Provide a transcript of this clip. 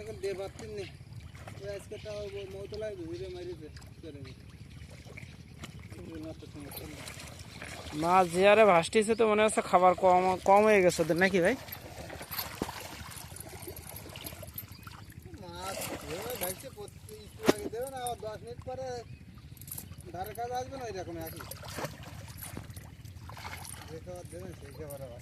সকল দিয়ে পারতেন নি আজকে তাও মৌতলায় ধীরে মারিতে চলে মাছ যে আরে ভাসটিছে তো মনে হচ্ছে খাবার কম কম হয়ে গেছে ওদের নাকি ভাই? মাছ ভাইছে একটু আগে দেবেন আর 10 মিনিট পরে ধারে কাজ আসবে না এরকম একই যে খাবার দেবেন সেই খাবার আবার